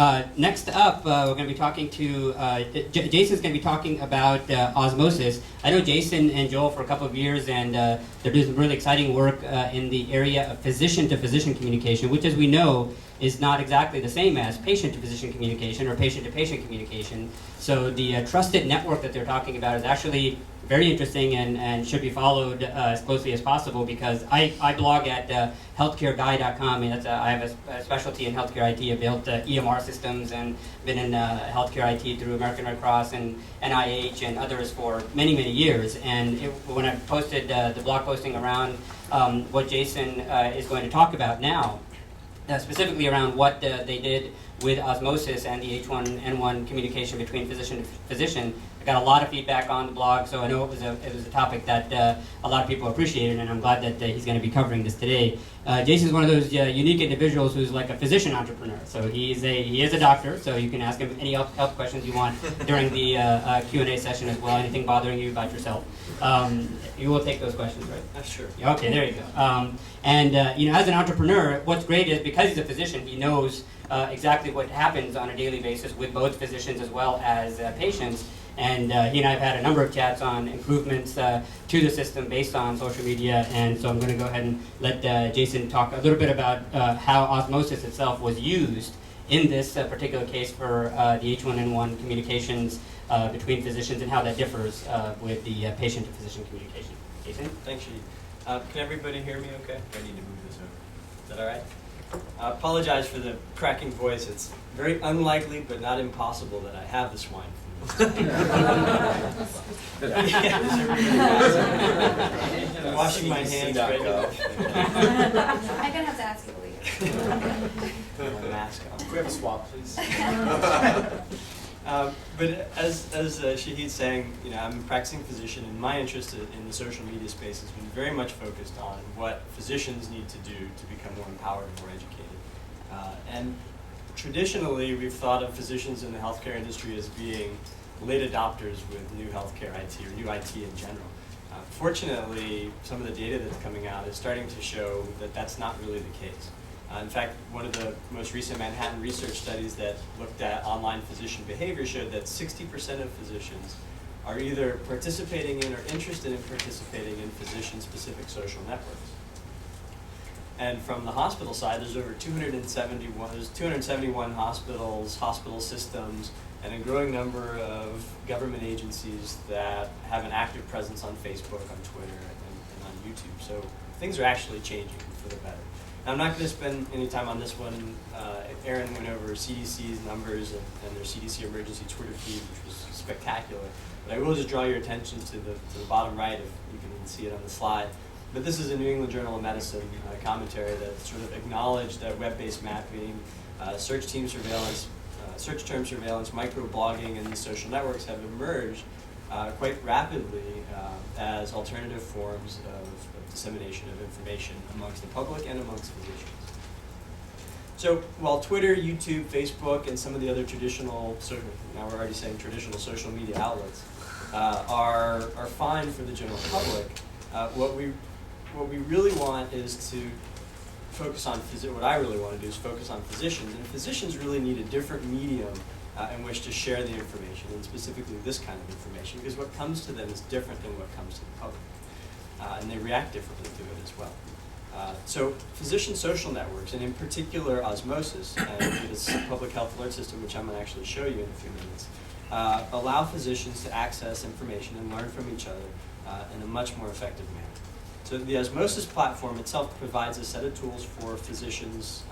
Next up, we're going to be talking to, Jason's going to be talking about Ozmosis. I know Jason and Joel for a couple of years, and they're doing some really exciting work in the area of physician-to-physician communication, which, as we know, is not exactly the same as patient-to-physician communication or patient-to-patient communication. So the trusted network that they're talking about is actually very interesting and should be followed as closely as possible, because I blog at healthcareguy.com, and I have a specialty in healthcare IT. I've built EMR systems and been in healthcare IT through American Red Cross and NIH and others for many, many years. And when I posted the blog posting around what Jason is going to talk about now, specifically around what they did with Ozmosis and the H1N1 communication between physician to physician, I got a lot of feedback on the blog, so I know it was a topic that a lot of people appreciated, and I'm glad that he's going to be covering this today. Jason's one of those unique individuals who's like a physician entrepreneur. So he is a doctor, so you can ask him any health questions you want during the Q&A session as well. Anything bothering you about yourself, you will take those questions, right? Sure. Okay, there you go. As an entrepreneur, what's great is because he's a physician, he knows exactly what happens on a daily basis with both physicians as well as patients. And he and I have had a number of chats on improvements to the system based on social media. And so I'm going to go ahead and let Jason talk a little bit about how Ozmosis itself was used in this particular case for the H1N1 communications between physicians and how that differs with the patient-to-physician communication. Jason? Thanks, Shahid. Can everybody hear me okay? I need to move this over. Is that all right? I apologize for the cracking voice. It's very unlikely, but not impossible, that I have the swine flu. I'm washing my hands right now. I'm going to have to ask you to leave. Put my mask on. Can we have a swap, please? But as Shahid's saying, I'm a practicing physician, and my interest in the social media space has been very much focused on what physicians need to do to become more empowered and more educated. And traditionally, we've thought of physicians in the healthcare industry as being late adopters with new healthcare IT or new IT in general. Fortunately, some of the data that's coming out is starting to show that that's not really the case. In fact, one of the most recent Manhattan research studies that looked at online physician behavior showed that 60% of physicians are either participating in or interested in participating in physician-specific social networks. And from the hospital side, there's over 271 hospitals, hospital systems, and a growing number of government agencies that have an active presence on Facebook, on Twitter, and on YouTube. So things are actually changing for the better. Now, I'm not going to spend any time on this one. Aaron went over CDC's numbers and their CDC emergency Twitter feed, which was spectacular. But I will just draw your attention to the bottom right, if you can see it on the slide. But this is a New England Journal of Medicine commentary that sort of acknowledged that web-based mapping, search term surveillance, microblogging, and these social networks have emerged quite rapidly as alternative forms of dissemination of information amongst the public and amongst physicians. So while Twitter, YouTube, Facebook, and some of the other traditional, now we're already saying traditional social media outlets, are fine for the general public, what we really want is to focus on what I really want to do is focus on physicians, and physicians really need a different medium in which to share the information, and specifically this kind of information, because what comes to them is different than what comes to the public, and they react differently to it as well. So physician social networks, and in particular Ozmosis, and this public health alert system, which I'm going to actually show you in a few minutes, allow physicians to access information and learn from each other in a much more effective manner. So the Ozmosis platform itself provides a set of tools for physicians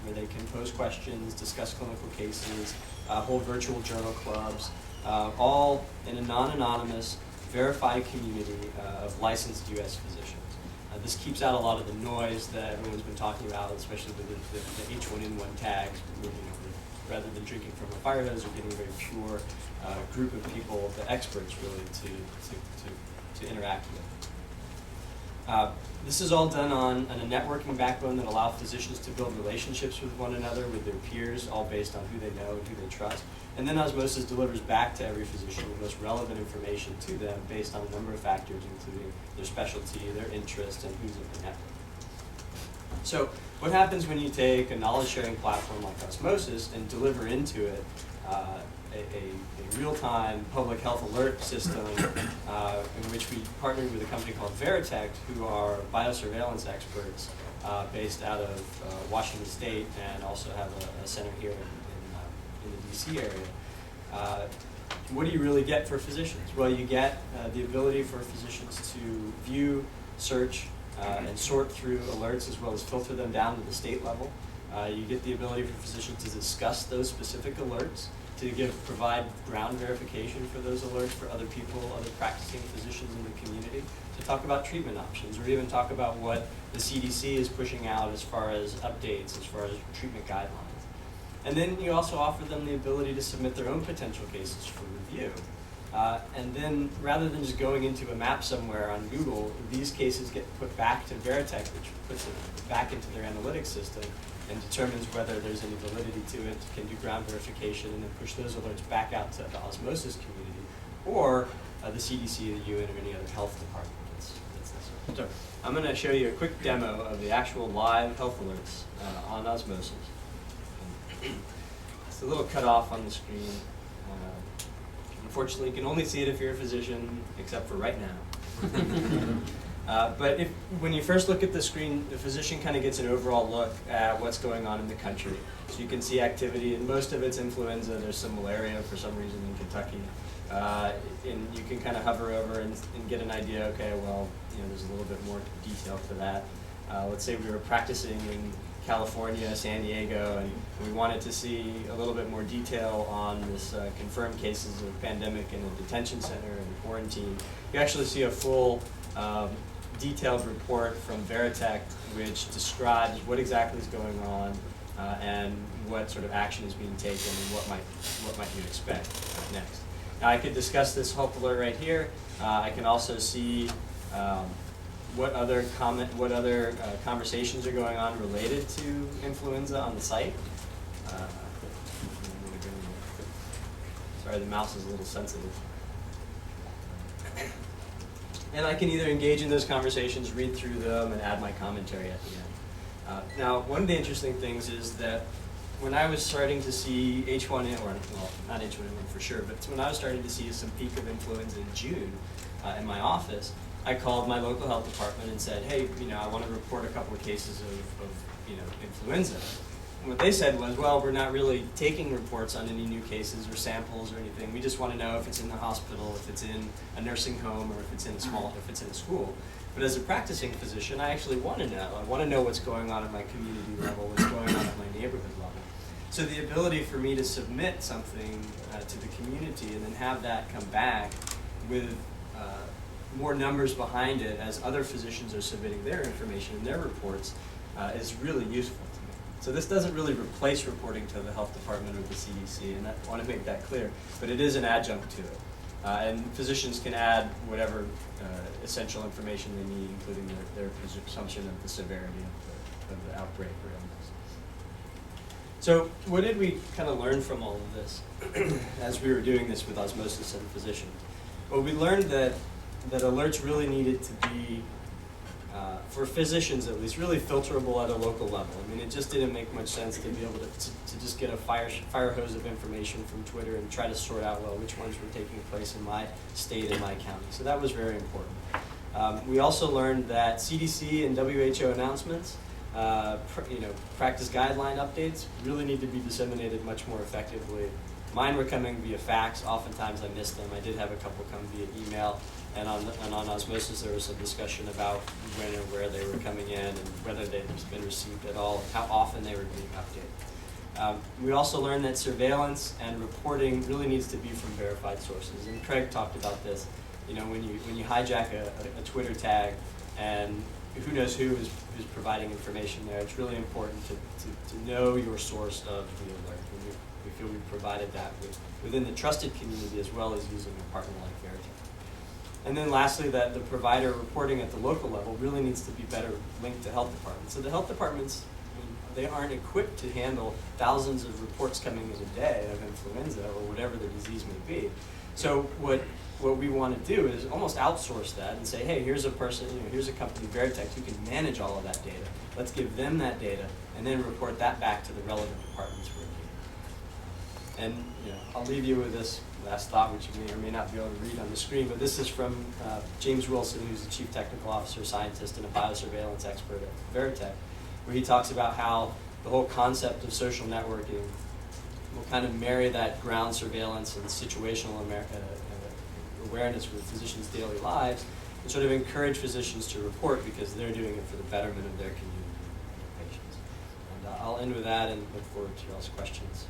where they can pose questions, discuss clinical cases, hold virtual journal clubs, all in a non-anonymous, verified community of licensed U.S. physicians. This keeps out a lot of the noise that everyone's been talking about, especially with the H1N1 tags. Rather than drinking from a fire hose, we're getting a very pure group of people, the experts really, to interact with. This is all done on a networking backbone that allows physicians to build relationships with one another, with their peers, all based on who they know and who they trust. And then Ozmosis delivers back to every physician the most relevant information to them based on a number of factors, including their specialty, their interest, and who's in the network. So what happens when you take a knowledge-sharing platform like Ozmosis and deliver into it a real-time public health alert system in which we partnered with a company called Veratect, who are biosurveillance experts based out of Washington State and also have a center here in the DC area. What do you really get for physicians? Well, you get the ability for physicians to view, search, and sort through alerts as well as filter them down to the state level. You get the ability for physicians to discuss those specific alerts, to provide ground verification for those alerts for other people, other practicing physicians in the community, to talk about treatment options, or even talk about what the CDC is pushing out as far as updates, as far as treatment guidelines. And then you also offer them the ability to submit their own potential cases for review. And then rather than just going into a map somewhere on Google, these cases get put back to Veratect, which puts it back into their analytics system and determines whether there's any validity to it, can do ground verification, and then push those alerts back out to the Ozmosis community, or the CDC, the UN, or any other health department that's necessary. So I'm going to show you a quick demo of the actual live health alerts on Ozmosis. It's a little cut off on the screen. Unfortunately, you can only see it if you're a physician, except for right now. But when you first look at the screen, the physician kind of gets an overall look at what's going on in the country. So you can see activity, and most of it's influenza. There's some malaria for some reason in Kentucky. And you can kind of hover over and get an idea, okay, well, there's a little bit more detail to that. Let's say we were practicing in California, San Diego, and we wanted to see a little bit more detail on this confirmed cases of pandemic in a detention center and quarantine. You actually see a full detailed report from Veratect, which describes what exactly is going on and what sort of action is being taken and what might you expect next. Now I could discuss this health alert right here. I can also see what other conversations are going on related to influenza on the site. Sorry, the mouse is a little sensitive. And I can either engage in those conversations, read through them, and add my commentary at the end. Now, one of the interesting things is that when I was starting to see H1N1, well, not H1N1 for sure, but when I was starting to see some peak of influenza in June in my office, I called my local health department and said, hey, I want to report a couple of cases of influenza. And what they said was, well, we're not really taking reports on any new cases or samples or anything. We just want to know if it's in the hospital, if it's in a nursing home, or if it's in a school. But as a practicing physician, I actually want to know. I want to know what's going on at my community level, what's going on at my neighborhood level. So the ability for me to submit something to the community and then have that come back with more numbers behind it as other physicians are submitting their information and their reports is really useful to me. So this doesn't really replace reporting to the health department or the CDC, and I want to make that clear, but it is an adjunct to it. And physicians can add whatever essential information they need, including their presumption of the severity of the outbreak or illness. So what did we kind of learn from all of this as we were doing this with Ozmosis and physicians? Well, we learned that alerts really needed to be, for physicians at least, really filterable at a local level. I mean, it just didn't make much sense to be able to just get a fire hose of information from Twitter and try to sort out, well, which ones were taking place in my state and my county. So that was very important. We also learned that CDC and WHO announcements, practice guideline updates really need to be disseminated much more effectively. Mine were coming via fax. Oftentimes I missed them. I did have a couple come via email. And on Ozmosis, there was some discussion about when or where they were coming in and whether they'd been received at all, and how often they were being updated. We also learned that surveillance and reporting really needs to be from verified sources. And Craig talked about this. When you hijack a Twitter tag, and who knows who is providing information there, it's really important to know your source of the alert. And we feel we provided that within the trusted community as well as using a partner like Veratect. And then lastly, that the provider reporting at the local level really needs to be better linked to health departments. So the health departments, they aren't equipped to handle thousands of reports coming in a day of influenza or whatever the disease may be. So what we want to do is almost outsource that and say, hey, here's a person, here's a company, Veratect, who can manage all of that data. Let's give them that data and then report that back to the relevant departments working. And I'll leave you with this last thought, which you may or may not be able to read on the screen, but this is from James Wilson, who's the Chief Technical Officer, scientist, and a biosurveillance expert at Veratect, where he talks about how the whole concept of social networking will kind of marry that ground surveillance and situational awareness with physicians' daily lives and sort of encourage physicians to report because they're doing it for the betterment of their community and patients. And I'll end with that and look forward to y'all's questions.